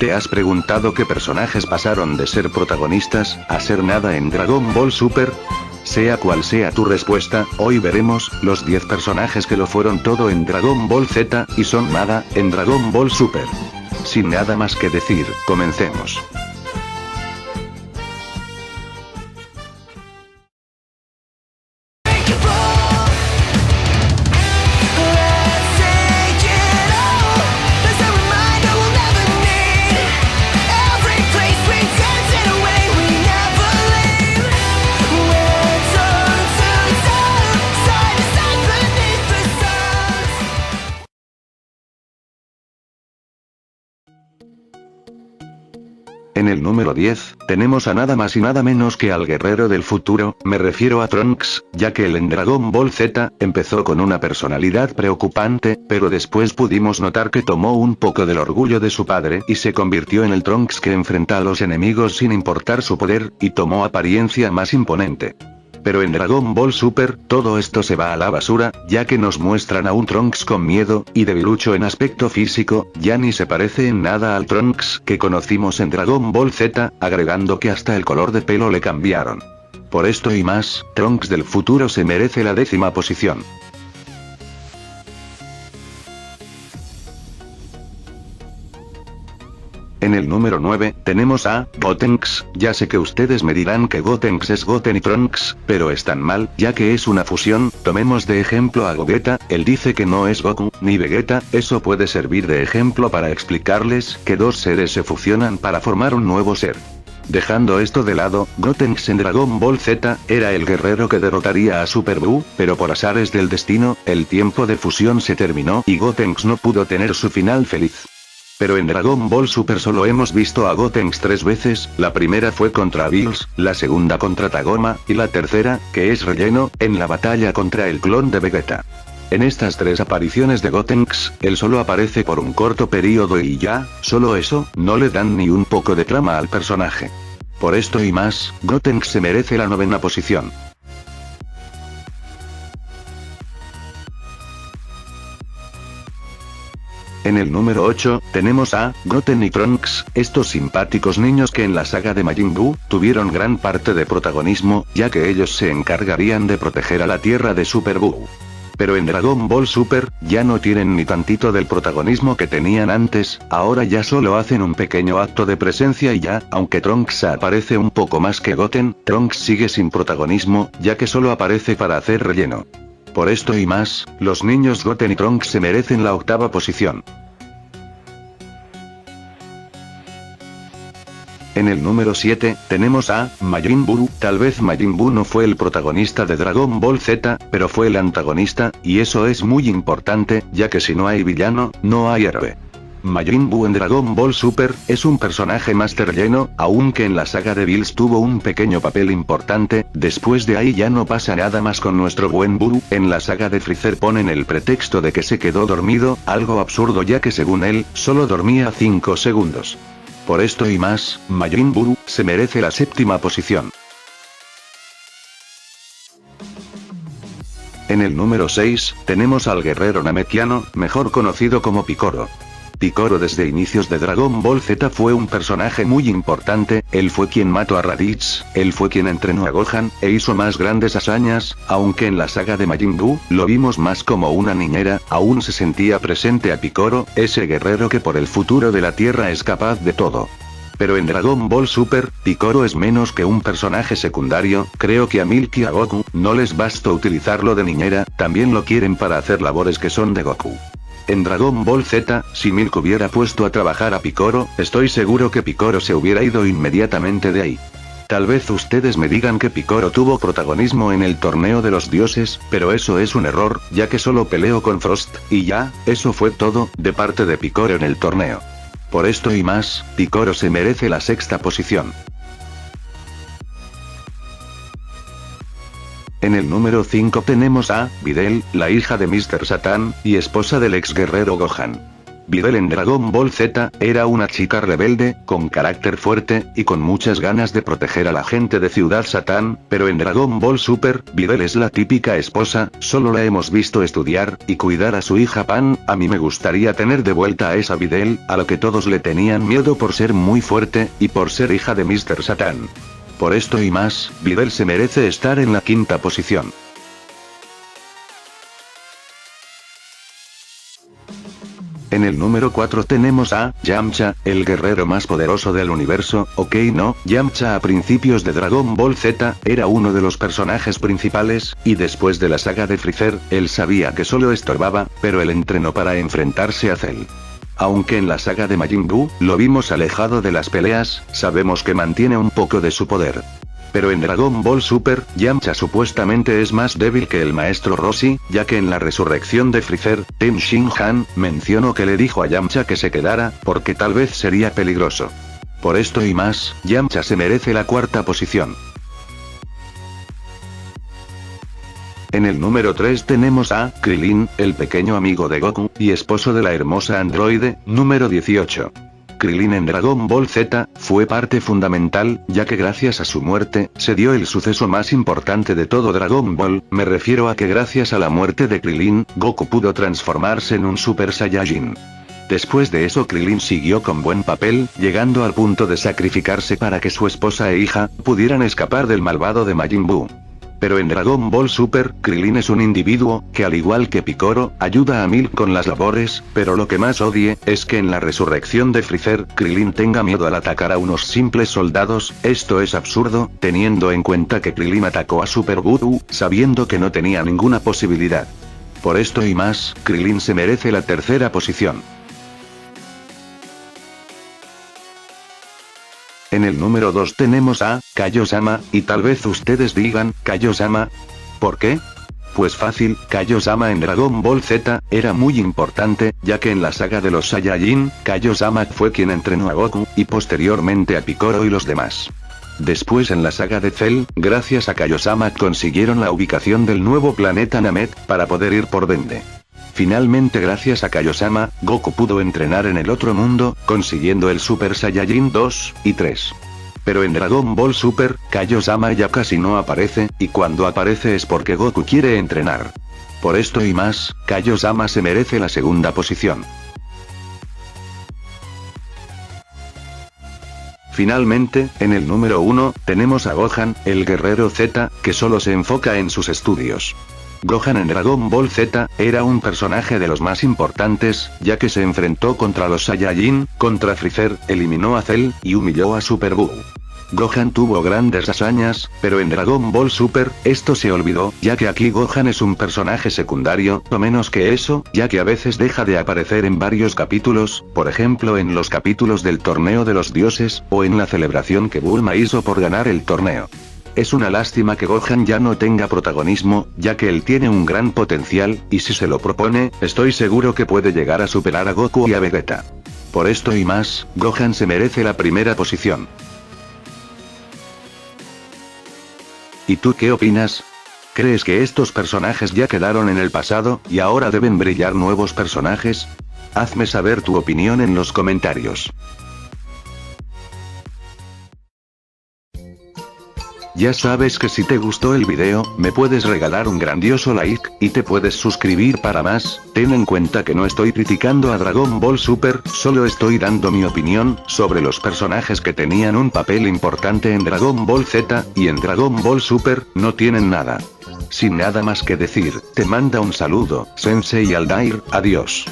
¿Te has preguntado qué personajes pasaron de ser protagonistas a ser nada en Dragon Ball Super? Sea cual sea tu respuesta, hoy veremos los 10 personajes que lo fueron todo en Dragon Ball Z y son nada en Dragon Ball Super. Sin nada más que decir, comencemos. En el número 10, tenemos a nada más y nada menos que al guerrero del futuro, me refiero a Trunks, ya que él en Dragon Ball Z, empezó con una personalidad preocupante, pero después pudimos notar que tomó un poco del orgullo de su padre y se convirtió en el Trunks que enfrenta a los enemigos sin importar su poder, y tomó apariencia más imponente. Pero en Dragon Ball Super, todo esto se va a la basura, ya que nos muestran a un Trunks con miedo, y debilucho en aspecto físico, ya ni se parece en nada al Trunks que conocimos en Dragon Ball Z, agregando que hasta el color de pelo le cambiaron. Por esto y más, Trunks del futuro se merece la 10ª posición. En el número 9, tenemos a Gotenks. Ya sé que ustedes me dirán que Gotenks es Goten y Trunks, pero están mal, ya que es una fusión. Tomemos de ejemplo a Gogeta, él dice que no es Goku, ni Vegeta, eso puede servir de ejemplo para explicarles que dos seres se fusionan para formar un nuevo ser. Dejando esto de lado, Gotenks en Dragon Ball Z, era el guerrero que derrotaría a Super Buu, pero por azares del destino, el tiempo de fusión se terminó y Gotenks no pudo tener su final feliz. Pero en Dragon Ball Super solo hemos visto a Gotenks 3 veces, la primera fue contra Bills, la segunda contra Tagoma, y la tercera, que es relleno, en la batalla contra el clon de Vegeta. En estas 3 apariciones de Gotenks, él solo aparece por un corto periodo y ya, solo eso, no le dan ni un poco de trama al personaje. Por esto y más, Gotenks se merece la 9ª posición. En el número 8, tenemos a Goten y Trunks, estos simpáticos niños que en la saga de Majin Buu, tuvieron gran parte de protagonismo, ya que ellos se encargarían de proteger a la tierra de Super Buu. Pero en Dragon Ball Super, ya no tienen ni tantito del protagonismo que tenían antes, ahora ya solo hacen un pequeño acto de presencia y ya, aunque Trunks aparece un poco más que Goten, Trunks sigue sin protagonismo, ya que solo aparece para hacer relleno. Por esto y más, los niños Goten y Trunks se merecen la 8ª posición. En el número 7, tenemos a Majin Buu. Tal vez Majin Buu no fue el protagonista de Dragon Ball Z, pero fue el antagonista, y eso es muy importante, ya que si no hay villano, no hay héroe. Majin Buu en Dragon Ball Super, es un personaje más de relleno, aunque en la saga de Bills tuvo un pequeño papel importante, después de ahí ya no pasa nada más con nuestro buen Buu. En la saga de Freezer ponen el pretexto de que se quedó dormido, algo absurdo ya que según él, solo dormía 5 segundos. Por esto y más, Majin Buu se merece la 7ª posición. En el número 6, tenemos al guerrero namekiano, mejor conocido como Piccolo. Piccolo desde inicios de Dragon Ball Z fue un personaje muy importante, él fue quien mató a Raditz, él fue quien entrenó a Gohan, e hizo más grandes hazañas, aunque en la saga de Majin Buu, lo vimos más como una niñera, aún se sentía presente a Piccolo, ese guerrero que por el futuro de la Tierra es capaz de todo. Pero en Dragon Ball Super, Piccolo es menos que un personaje secundario, creo que a Milk y a Goku, no les bastó utilizarlo de niñera, también lo quieren para hacer labores que son de Goku. En Dragon Ball Z, si Milk hubiera puesto a trabajar a Piccolo, estoy seguro que Piccolo se hubiera ido inmediatamente de ahí. Tal vez ustedes me digan que Piccolo tuvo protagonismo en el torneo de los dioses, pero eso es un error, ya que solo peleó con Frost, y ya, eso fue todo, de parte de Piccolo en el torneo. Por esto y más, Piccolo se merece la 6ª posición. En el número 5 tenemos a Videl, la hija de Mr. Satan, y esposa del ex guerrero Gohan. Videl en Dragon Ball Z, era una chica rebelde, con carácter fuerte, y con muchas ganas de proteger a la gente de Ciudad Satán, pero en Dragon Ball Super, Videl es la típica esposa, solo la hemos visto estudiar, y cuidar a su hija Pan. A mí me gustaría tener de vuelta a esa Videl, a la que todos le tenían miedo por ser muy fuerte, y por ser hija de Mr. Satan. Por esto y más, Videl se merece estar en la quinta posición. En el número 4 tenemos a Yamcha, el guerrero más poderoso del universo. Ok, no, Yamcha a principios de Dragon Ball Z, era uno de los personajes principales, y después de la saga de Freezer, él sabía que solo estorbaba, pero él entrenó para enfrentarse a Cell. Aunque en la saga de Majin Buu, lo vimos alejado de las peleas, sabemos que mantiene un poco de su poder. Pero en Dragon Ball Super, Yamcha supuestamente es más débil que el maestro Roshi, ya que en la resurrección de Freezer, Ten Shin Han mencionó que le dijo a Yamcha que se quedara, porque tal vez sería peligroso. Por esto y más, Yamcha se merece la cuarta posición. En el número 3 tenemos a Krillin, el pequeño amigo de Goku, y esposo de la hermosa androide, número 18. Krillin en Dragon Ball Z, fue parte fundamental, ya que gracias a su muerte, se dio el suceso más importante de todo Dragon Ball, me refiero a que gracias a la muerte de Krillin, Goku pudo transformarse en un Super Saiyajin. Después de eso Krillin siguió con buen papel, llegando al punto de sacrificarse para que su esposa e hija, pudieran escapar del malvado de Majin Buu. Pero en Dragon Ball Super, Krillin es un individuo, que al igual que Piccolo, ayuda a Milk con las labores, pero lo que más odie, es que en la resurrección de Freezer, Krillin tenga miedo al atacar a unos simples soldados. Esto es absurdo, teniendo en cuenta que Krillin atacó a Super Goku, sabiendo que no tenía ninguna posibilidad. Por esto y más, Krillin se merece la tercera posición. En el número 2 tenemos a Kaio-sama, y tal vez ustedes digan, ¿Kaio-sama? ¿Por qué? Pues fácil, Kaio-sama en Dragon Ball Z, era muy importante, ya que en la saga de los Saiyajin, Kaio-sama fue quien entrenó a Goku, y posteriormente a Piccolo y los demás. Después en la saga de Cell, gracias a Kaio-sama consiguieron la ubicación del nuevo planeta Namek, para poder ir por Dende. Finalmente gracias a Kaio-sama, Goku pudo entrenar en el otro mundo, consiguiendo el Super Saiyajin 2 y 3. Pero en Dragon Ball Super, Kaio-sama ya casi no aparece, y cuando aparece es porque Goku quiere entrenar. Por esto y más, Kaio-sama se merece la segunda posición. Finalmente, en el número 1, tenemos a Gohan, el guerrero Z, que solo se enfoca en sus estudios. Gohan en Dragon Ball Z, era un personaje de los más importantes, ya que se enfrentó contra los Saiyajin, contra Freezer, eliminó a Cell, y humilló a Super Buu. Gohan tuvo grandes hazañas, pero en Dragon Ball Super, esto se olvidó, ya que aquí Gohan es un personaje secundario, o menos que eso, ya que a veces deja de aparecer en varios capítulos, por ejemplo en los capítulos del torneo de los dioses, o en la celebración que Bulma hizo por ganar el torneo. Es una lástima que Gohan ya no tenga protagonismo, ya que él tiene un gran potencial, y si se lo propone, estoy seguro que puede llegar a superar a Goku y a Vegeta. Por esto y más, Gohan se merece la primera posición. ¿Y tú qué opinas? ¿Crees que estos personajes ya quedaron en el pasado, y ahora deben brillar nuevos personajes? Hazme saber tu opinión en los comentarios. Ya sabes que si te gustó el video, me puedes regalar un grandioso like, y te puedes suscribir para más. Ten en cuenta que no estoy criticando a Dragon Ball Super, solo estoy dando mi opinión, sobre los personajes que tenían un papel importante en Dragon Ball Z, y en Dragon Ball Super, no tienen nada. Sin nada más que decir, te manda un saludo, Sensei Aldair, adiós.